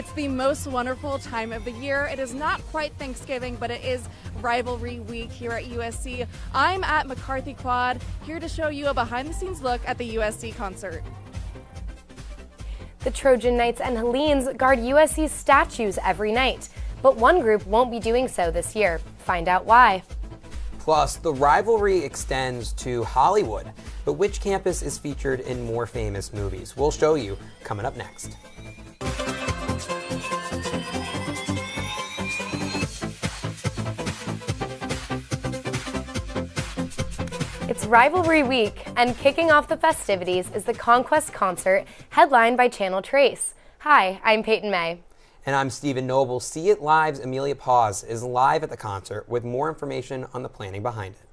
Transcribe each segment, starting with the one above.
It's the most wonderful time of the year. It is not quite Thanksgiving, but it is rivalry week here at USC. I'm at McCarthy Quad, here to show you a behind-the-scenes look at the USC concert. The Trojan Knights and Hellenes guard USC's statues every night, but one group won't be doing so this year. Find out why. Plus, the rivalry extends to Hollywood, but which campus is featured in more famous movies? We'll show you coming up next. It's rivalry week, and kicking off the festivities is the Conquest concert headlined by Channel Trace. Hi, I'm Payton May. And I'm Stephen Noble. See It Live's Amelia Paz is live at the concert with more information on the planning behind it.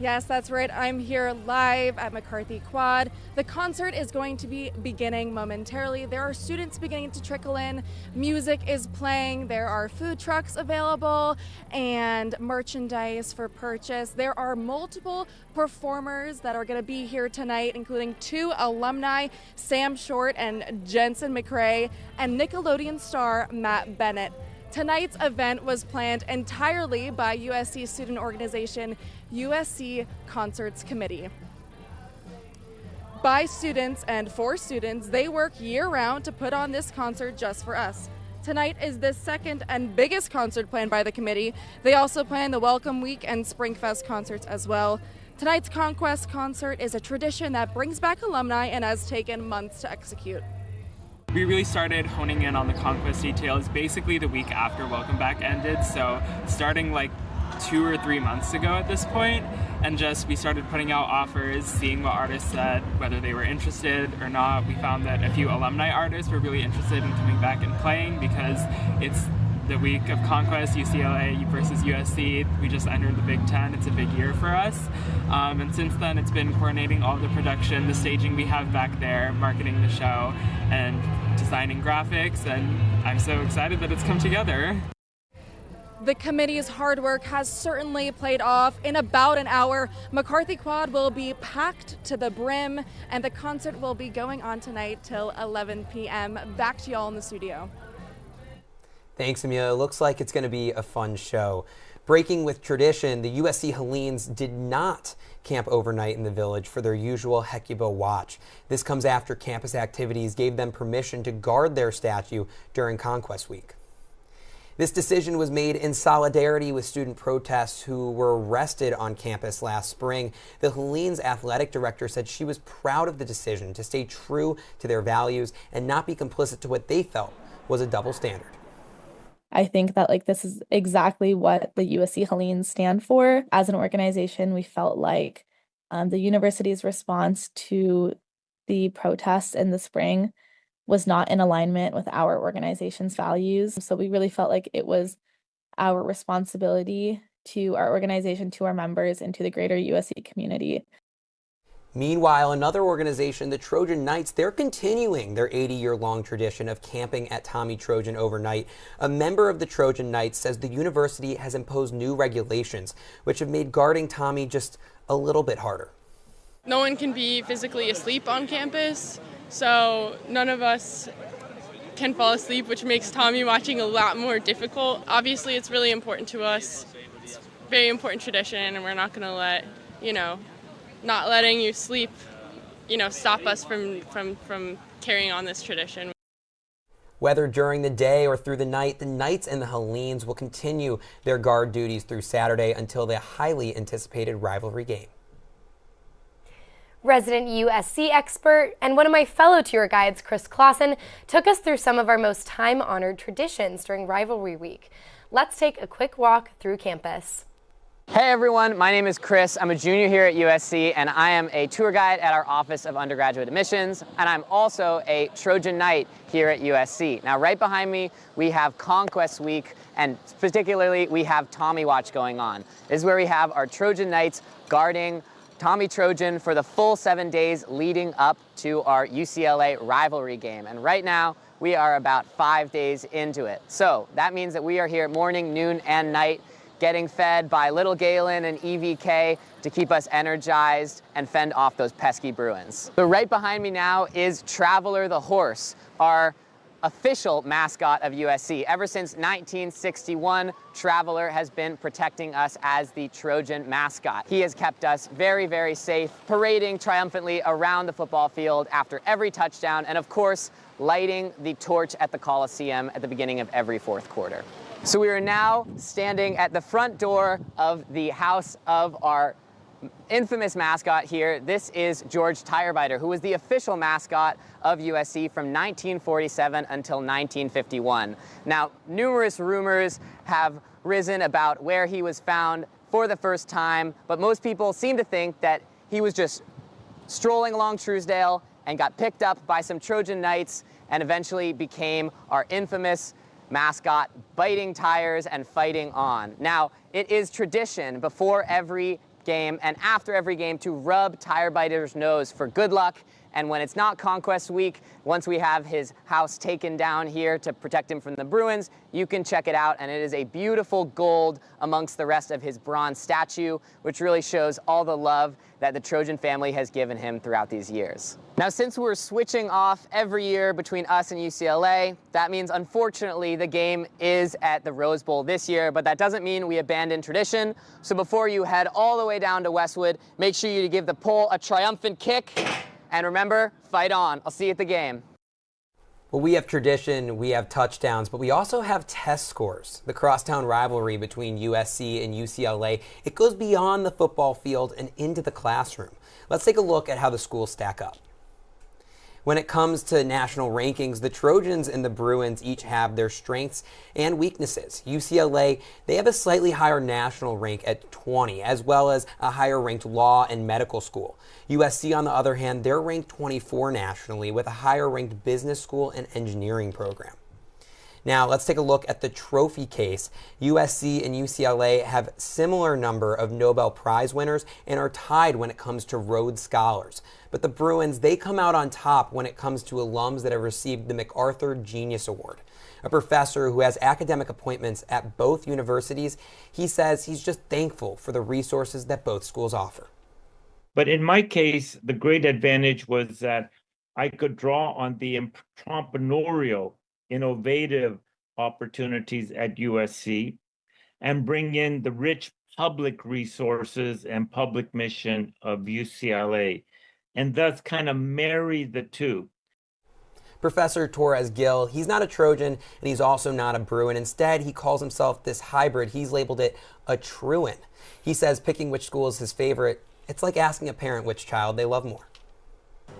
Yes, that's right. I'm here live at McCarthy Quad. The concert is going to be beginning momentarily. There are students beginning to trickle in. Music is playing. There are food trucks available and merchandise for purchase. There are multiple performers that are going to be here tonight, including 2 alumni, Sam Short and Jensen McRae, and Nickelodeon star Matt Bennett. Tonight's event was planned entirely by USC student organization USC Concerts Committee. By students and for students, they work year-round to put on this concert just for us. Tonight is the second and biggest concert planned by the committee. They also plan the Welcome Week and Springfest concerts as well. Tonight's Conquest concert is a tradition that brings back alumni and has taken months to execute. We really started honing in on the Conquest details basically the week after Welcome Back ended, so starting like 2 or 3 months ago at this point, and we started putting out offers, seeing what artists said, whether they were interested or not. We found that a few alumni artists were really interested in coming back and playing because it's the week of Conquest, UCLA versus USC. We just entered the Big Ten. It's a big year for us. And since then, it's been coordinating all the production, the staging we have back there, marketing the show, and designing graphics. And I'm so excited that it's come together. The committee's hard work has certainly paid off. In about an hour, McCarthy Quad will be packed to the brim, and the concert will be going on tonight till 11 p.m. Back to y'all in the studio. Thanks, Amelia. Looks like it's going to be a fun show. Breaking with tradition, the USC Hellenes did not camp overnight in the village for their usual Hecuba watch. This comes after campus activities gave them permission to guard their statue during Conquest Week. This decision was made in solidarity with student protests who were arrested on campus last spring. The Hellenes athletic director said she was proud of the decision to stay true to their values and not be complicit to what they felt was a double standard. I think that this is exactly what the USC Hellenes stand for. As an organization, we felt like the university's response to the protests in the spring was not in alignment with our organization's values. So we really felt like it was our responsibility to our organization, to our members, and to the greater USC community. Meanwhile, another organization, the Trojan Knights, they're continuing their 80-year-long tradition of camping at Tommy Trojan overnight. A member of the Trojan Knights says the university has imposed new regulations, which have made guarding Tommy just a little bit harder. No one can be physically asleep on campus, so none of us can fall asleep, which makes Tommy watching a lot more difficult. Obviously, it's really important to us. It's a very important tradition, and we're not going to let, not letting you sleep, stop us from carrying on this tradition. Whether during the day or through the night, the Knights and the Hellenes will continue their guard duties through Saturday until the highly anticipated rivalry game. Resident USC expert and one of my fellow tour guides, Chris Clausen, took us through some of our most time-honored traditions during rivalry week. Let's take a quick walk through campus. Hey everyone, my name is Chris. I'm a junior here at USC, and I am a tour guide at our Office of Undergraduate Admissions, and I'm also a Trojan Knight here at USC. Now, right behind me, we have Conquest Week, and particularly, we have Tommy Watch going on. This is where we have our Trojan Knights guarding Tommy Trojan for the full 7 days leading up to our UCLA rivalry game. And right now, we are about 5 days into it. So that means that we are here morning, noon, and night, getting fed by Little Galen and EVK to keep us energized and fend off those pesky Bruins. So right behind me now is Traveler the horse, our official mascot of USC. Ever since 1961, Traveler has been protecting us as the Trojan mascot. He has kept us very, very safe, parading triumphantly around the football field after every touchdown, and of course, lighting the torch at the Coliseum at the beginning of every fourth quarter. So we are now standing at the front door of the house of our infamous mascot here. This is George Tirebiter, who was the official mascot of USC from 1947 until 1951. Now, numerous rumors have risen about where he was found for the first time, but most people seem to think that he was just strolling along Truesdale and got picked up by some Trojan Knights and eventually became our infamous mascot, biting tires and fighting on. Now, it is tradition before every game and after every game to rub Tirebiter's nose for good luck. And when it's not Conquest Week, once we have his house taken down here to protect him from the Bruins, you can check it out. And it is a beautiful gold amongst the rest of his bronze statue, which really shows all the love that the Trojan family has given him throughout these years. Now, since we're switching off every year between us and UCLA, that means, unfortunately, the game is at the Rose Bowl this year, but that doesn't mean we abandon tradition. So before you head all the way down to Westwood, make sure you give the pole a triumphant kick. And remember, fight on. I'll see you at the game. Well, we have tradition, we have touchdowns, but we also have test scores. The crosstown rivalry between USC and UCLA, it goes beyond the football field and into the classroom. Let's take a look at how the schools stack up. When it comes to national rankings, the Trojans and the Bruins each have their strengths and weaknesses. UCLA, they have a slightly higher national rank at 20, as well as a higher ranked law and medical school. USC, on the other hand, they're ranked 24 nationally with a higher ranked business school and engineering program. Now, let's take a look at the trophy case. USC and UCLA have similar number of Nobel Prize winners and are tied when it comes to Rhodes Scholars. But the Bruins, they come out on top when it comes to alums that have received the MacArthur Genius Award. A professor who has academic appointments at both universities, he says he's just thankful for the resources that both schools offer. But in my case, the great advantage was that I could draw on the entrepreneurial, innovative opportunities at USC and bring in the rich public resources and public mission of UCLA, and thus kind of marry the two. Professor Torres Gill, he's not a Trojan and he's also not a Bruin. Instead, he calls himself this hybrid. He's labeled it a Truin. He says picking which school is his favorite, it's like asking a parent which child they love more.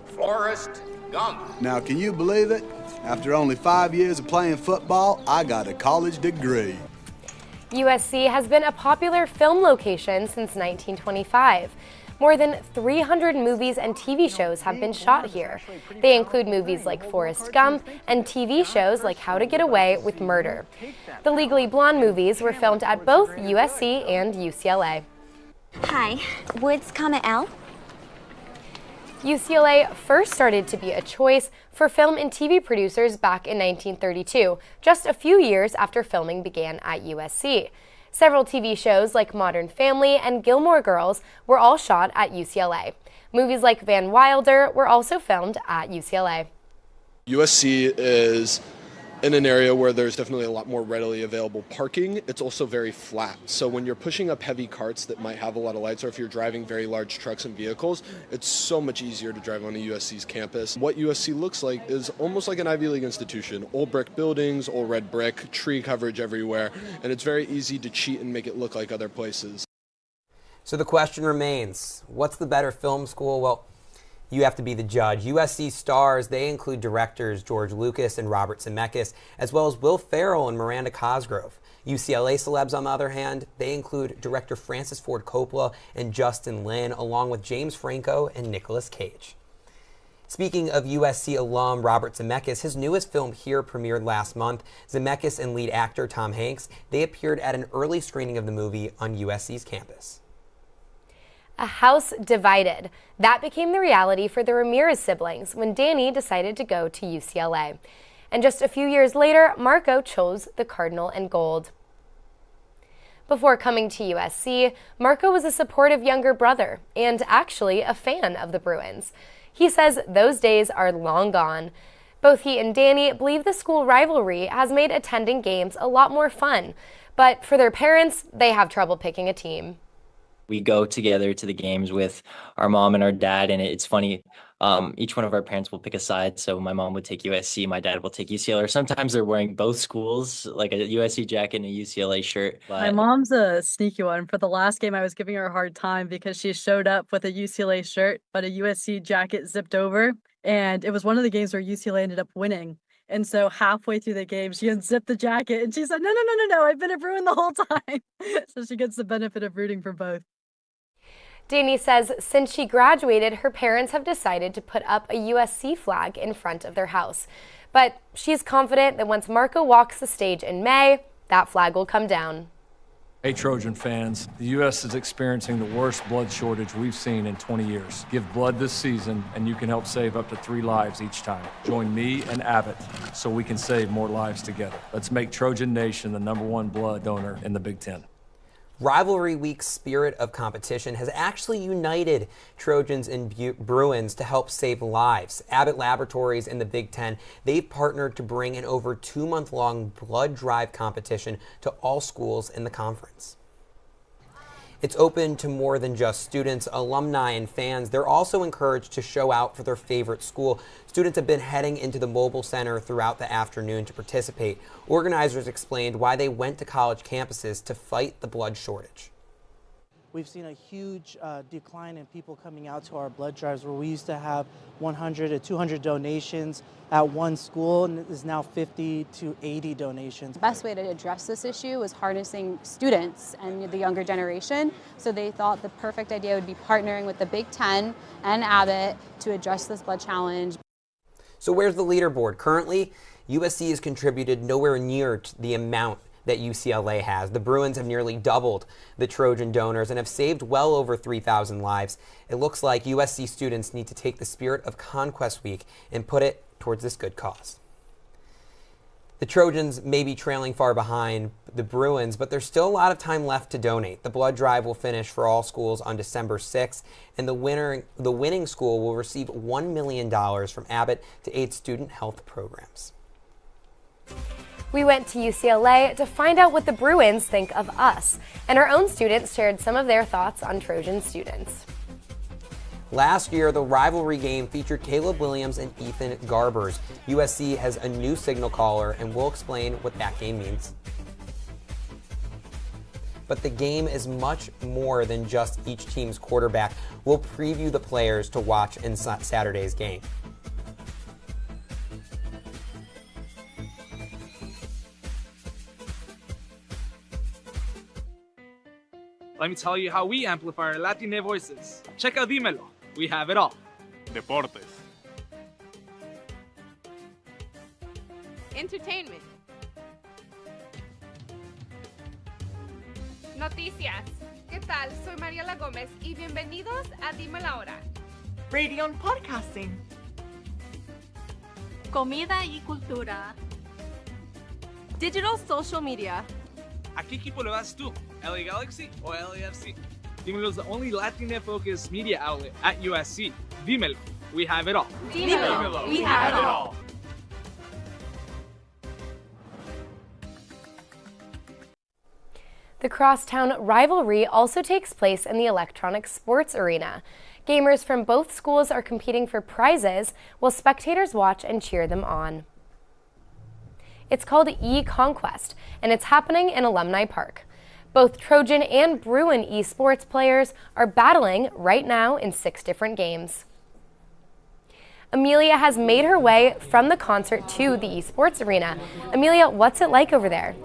Forrest Gump. Now, can you believe it? After only 5 years of playing football, I got a college degree. USC has been a popular film location since 1925. More than 300 movies and TV shows have been shot here. They include movies like Forrest Gump and TV shows like How to Get Away with Murder. The Legally Blonde movies were filmed at both USC and UCLA. Hi, Woods, L. UCLA first started to be a choice for film and TV producers back in 1932, just a few years after filming began at USC. Several TV shows like Modern Family and Gilmore Girls were all shot at UCLA. Movies like Van Wilder were also filmed at UCLA. USC is in an area where there's definitely a lot more readily available parking. It's also very flat. So when you're pushing up heavy carts that might have a lot of lights, or if you're driving very large trucks and vehicles, it's so much easier to drive on a USC's campus. What USC looks like is almost like an Ivy League institution. Old brick buildings, old red brick, tree coverage everywhere, and it's very easy to cheat and make it look like other places. So the question remains, what's the better film school? Well, you have to be the judge. USC stars, they include directors George Lucas and Robert Zemeckis, as well as Will Ferrell and Miranda Cosgrove. UCLA celebs, on the other hand, they include director Francis Ford Coppola and Justin Lin, along with James Franco and Nicolas Cage. Speaking of USC alum Robert Zemeckis, his newest film here premiered last month. Zemeckis and lead actor Tom Hanks, they appeared at an early screening of the movie on USC's campus. A house divided. That became the reality for the Ramirez siblings when Danny decided to go to UCLA. And just a few years later, Marco chose the Cardinal and Gold. Before coming to USC, Marco was a supportive younger brother and actually a fan of the Bruins. He says those days are long gone. Both he and Danny believe the school rivalry has made attending games a lot more fun, but for their parents, they have trouble picking a team. We go together to the games with our mom and our dad, and it's funny. Each one of our parents will pick a side. So my mom would take USC, my dad will take UCLA. Or sometimes they're wearing both schools, like a USC jacket and a UCLA shirt. My mom's a sneaky one. For the last game, I was giving her a hard time because she showed up with a UCLA shirt, but a USC jacket zipped over. And it was one of the games where UCLA ended up winning. And so halfway through the game, she unzipped the jacket and she said, no, I've been a Bruin the whole time. So she gets the benefit of rooting for both. Danny says since she graduated, her parents have decided to put up a USC flag in front of their house. But she's confident that once Marco walks the stage in May, that flag will come down. Hey Trojan fans, the U.S. is experiencing the worst blood shortage we've seen in 20 years. Give blood this season and you can help save up to 3 lives each time. Join me and Abbott so we can save more lives together. Let's make Trojan Nation the #1 blood donor in the Big Ten. Rivalry Week's spirit of competition has actually united Trojans and Bruins to help save lives. Abbott Laboratories and the Big Ten, they've partnered to bring an over 2-month-long blood drive competition to all schools in the conference. It's open to more than just students, alumni, and fans. They're also encouraged to show out for their favorite school. Students have been heading into the mobile center throughout the afternoon to participate. Organizers explained why they went to college campuses to fight the blood shortage. We've seen a huge decline in people coming out to our blood drives, where we used to have 100 to 200 donations at one school, and it is now 50 to 80 donations. The best way to address this issue was harnessing students and the younger generation. So they thought the perfect idea would be partnering with the Big Ten and Abbott to address this blood challenge. So where's the leaderboard? Currently, USC has contributed nowhere near the amount that UCLA has. The Bruins have nearly doubled the Trojan donors and have saved well over 3,000 lives. It looks like USC students need to take the spirit of Conquest Week and put it towards this good cause. The Trojans may be trailing far behind the Bruins, but there's still a lot of time left to donate. The blood drive will finish for all schools on December 6th, and the winning school will receive $1 million from Abbott to aid student health programs. We went to UCLA to find out what the Bruins think of us, and our own students shared some of their thoughts on Trojan students. Last year, the rivalry game featured Caleb Williams and Ethan Garbers. USC has a new signal caller, and we'll explain what that game means. But the game is much more than just each team's quarterback. We'll preview the players to watch in Saturday's game. Let me tell you how we amplify our Latina voices. Check out Dímelo. We have it all. Deportes. Entertainment. Noticias. ¿Qué tal? Soy Mariela Gómez y bienvenidos a Dímelo Ahora. Radio and podcasting. Comida y cultura. Digital social media. ¿A qué equipo le vas tú? LA Galaxy o LAFC? Dímelo is the only Latina-focused media outlet at USC. Dímelo, we have it all. Dímelo, we have it all. The Crosstown rivalry also takes place in the electronic sports arena. Gamers from both schools are competing for prizes while spectators watch and cheer them on. It's called E-Conquest, and it's happening in Alumni Park. Both Trojan and Bruin esports players are battling right now in 6 different games. Amelia has made her way from the concert to the esports arena. Amelia, what's it like over there?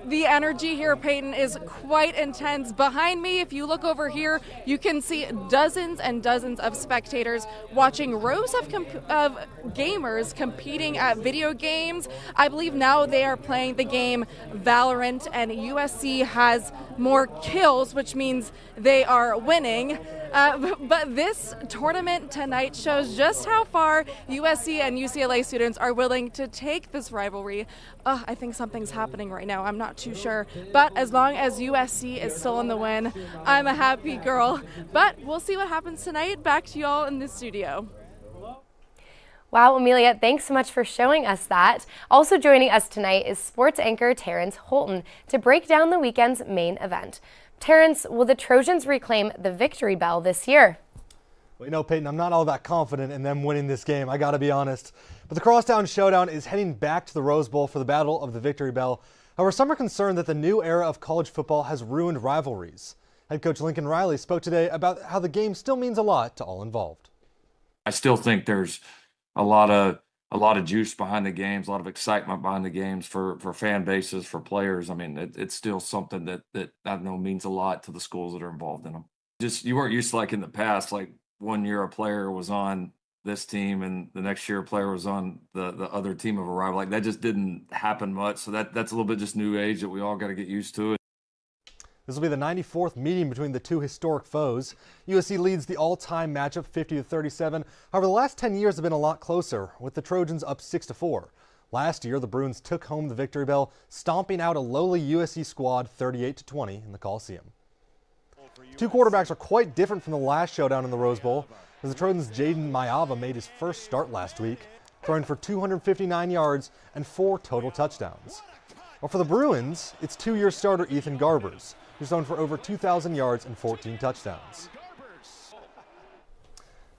The energy here, Payton, is quite intense. Behind me, if you look over here, you can see dozens and dozens of spectators watching rows of gamers competing at video games. I believe now they are playing the game Valorant, and USC has more kills, which means they are winning. But this tournament tonight shows just how far USC and UCLA students are willing to take this rivalry. I think something's happening right now. I'm not too sure. But as long as USC is still in the win, I'm a happy girl. But we'll see what happens tonight. Back to you all in the studio. Wow, Amelia, thanks so much for showing us that. Also joining us tonight is sports anchor Terrence Holton to break down the weekend's main event. Terrence, will the Trojans reclaim the victory bell this year? Well, you know, Peyton, I'm not all that confident in them winning this game, I gotta be honest. But the Crosstown Showdown is heading back to the Rose Bowl for the Battle of the Victory Bell. However, some are concerned that the new era of college football has ruined rivalries. Head coach Lincoln Riley spoke today about how the game still means a lot to all involved. I still think there's a lot of juice behind the games, a lot of excitement behind the games for fan bases, for players. I mean, it's still something that I know means a lot to the schools that are involved in them. Just, you weren't used to, like in the past, like one year a player was on this team and the next year a player was on the other team of a rival. Like that just didn't happen much. So that's a little bit just new age that we all got to get used to. This will be the 94th meeting between the two historic foes. USC leads the all-time matchup 50-37. However, the last 10 years have been a lot closer, with the Trojans up 6-4. Last year, the Bruins took home the victory bell, stomping out a lowly USC squad 38-20 in the Coliseum. Two quarterbacks are quite different from the last showdown in the Rose Bowl, as the Trojans' Jaden Mayava made his first start last week, throwing for 259 yards and 4 total touchdowns. Well, for the Bruins, it's two-year starter Ethan Garbers, who's thrown for over 2,000 yards and 14 touchdowns.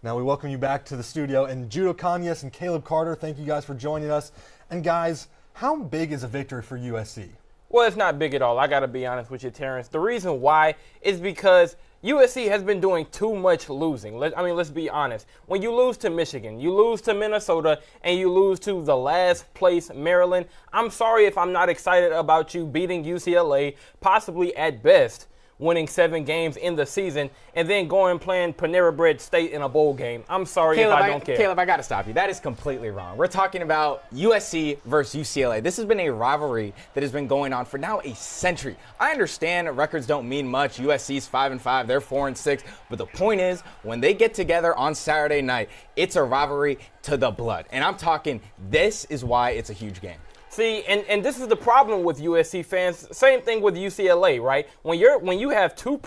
Now we welcome you back to the studio, and Judo Kanyas and Caleb Carter, thank you guys for joining us. And guys, how big is a victory for USC? Well, it's not big at all. I got to be honest with you, Terrence. The reason why is because USC has been doing too much losing. Let's be honest. When you lose to Michigan, you lose to Minnesota, and you lose to the last place Maryland, I'm sorry if I'm not excited about you beating UCLA, possibly at best winning 7 games in the season, and then going playing Panera Bread State in a bowl game. I'm sorry if I don't care. Caleb, I got to stop you. That is completely wrong. We're talking about USC versus UCLA. This has been a rivalry that has been going on for now a century. I understand records don't mean much. USC's 5-5, they're 4-6, but the point is, when they get together on Saturday night, it's a rivalry to the blood. And I'm talking, this is why it's a huge game. See, and this is the problem with USC fans. Same thing with UCLA, right? When you have two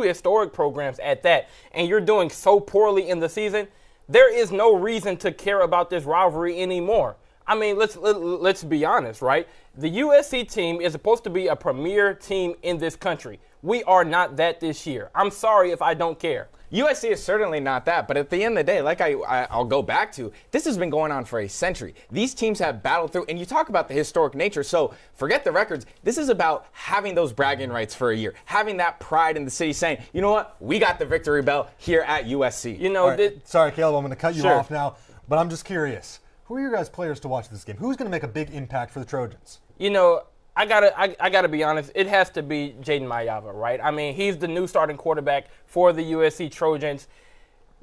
historic programs at that, and you're doing so poorly in the season, there is no reason to care about this rivalry anymore. I mean, let's be honest, right? The USC team is supposed to be a premier team in this country. We are not that this year. I'm sorry if I don't care. USC is certainly not that, but at the end of the day, like I'll go back to, this has been going on for a century. These teams have battled through, and you talk about the historic nature, so forget the records. This is about having those bragging rights for a year, having that pride in the city saying, you know what, we got the victory bell here at USC. You know, sorry, Caleb, I'm going to cut you off now, but I'm just curious. Who are your guys' players to watch this game? Who's going to make a big impact for the Trojans? You know, I gotta be honest. It has to be Jaden Mayava, right? I mean, he's the new starting quarterback for the USC Trojans.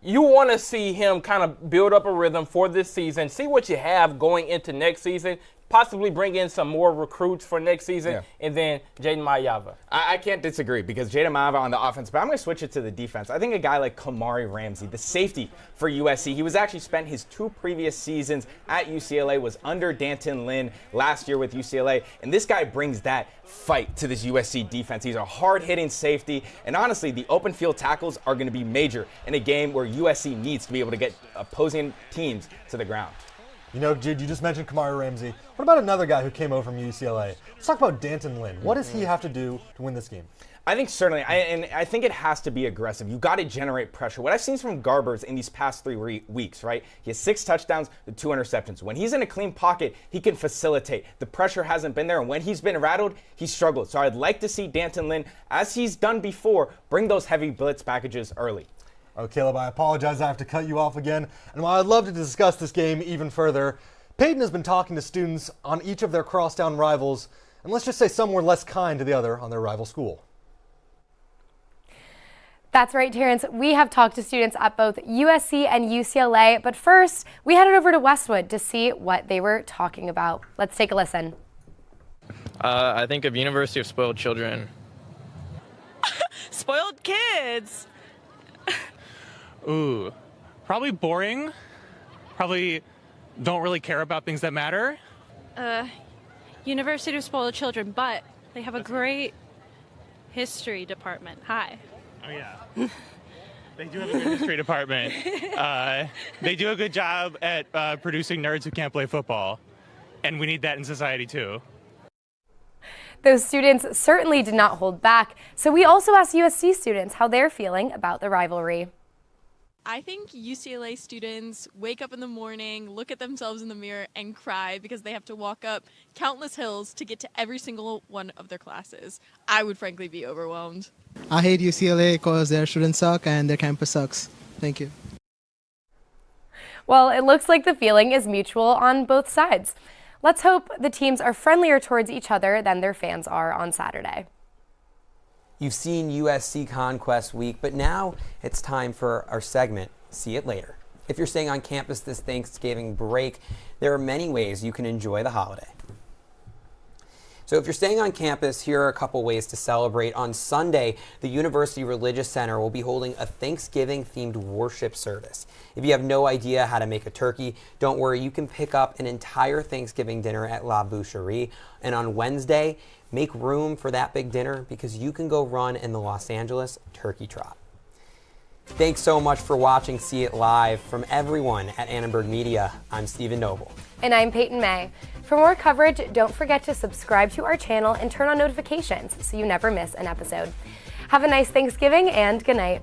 You want to see him kind of build up a rhythm for this season, see what you have going into next season, possibly bring in some more recruits for next season, and then Jaden Mayava. I can't disagree because Jaden Mayava on the offense, but I'm going to switch it to the defense. I think a guy like Kamari Ramsey, the safety for USC, he was actually spent his 2 previous seasons at UCLA, was under Danton Lynn last year with UCLA, and this guy brings that fight to this USC defense. He's a hard-hitting safety, and honestly, the open field tackles are going to be major in a game where USC needs to be able to get opposing teams to the ground. You know, Jid, you just mentioned Kamari Ramsey. What about another guy who came over from UCLA? Let's talk about Danton Lynn. What does he have to do to win this game? I think certainly, and I think it has to be aggressive. You got to generate pressure. What I've seen from Garbers in these past 3 weeks, right? He has 6 touchdowns to 2 interceptions. When he's in a clean pocket, he can facilitate. The pressure hasn't been there, and when he's been rattled, he's struggled. So I'd like to see Danton Lynn, as he's done before, bring those heavy blitz packages early. Oh, Caleb, I apologize. I have to cut you off again. And while I'd love to discuss this game even further, Payton has been talking to students on each of their crosstown rivals, and let's just say some were less kind to the other on their rival school. That's right, Terrence. We have talked to students at both USC and UCLA, but first, we headed over to Westwood to see what they were talking about. Let's take a listen. I think of University of Spoiled Children. Spoiled kids. Ooh, probably boring. Probably don't really care about things that matter. University of Spoiled Children, but they have a great history department. Hi. Oh yeah. They do have a good history department. They do a good job at producing nerds who can't play football. And we need that in society too. Those students certainly did not hold back, so we also asked USC students how they're feeling about the rivalry. I think UCLA students wake up in the morning, look at themselves in the mirror, and cry because they have to walk up countless hills to get to every single one of their classes. I would frankly be overwhelmed. I hate UCLA because their students suck and their campus sucks. Thank you. Well, it looks like the feeling is mutual on both sides. Let's hope the teams are friendlier towards each other than their fans are on Saturday. You've seen USC Conquest Week, but now it's time for our segment, See It Later. If you're staying on campus this Thanksgiving break, there are many ways you can enjoy the holiday. So if you're staying on campus, here are a couple ways to celebrate. On Sunday, the University Religious Center will be holding a Thanksgiving-themed worship service. If you have no idea how to make a turkey, don't worry, you can pick up an entire Thanksgiving dinner at La Boucherie. And on Wednesday, make room for that big dinner because you can go run in the Los Angeles Turkey Trot. Thanks so much for watching See It Live. From everyone at Annenberg Media, I'm Stephen Noble. And I'm Payton May. For more coverage, don't forget to subscribe to our channel and turn on notifications so you never miss an episode. Have a nice Thanksgiving and good night.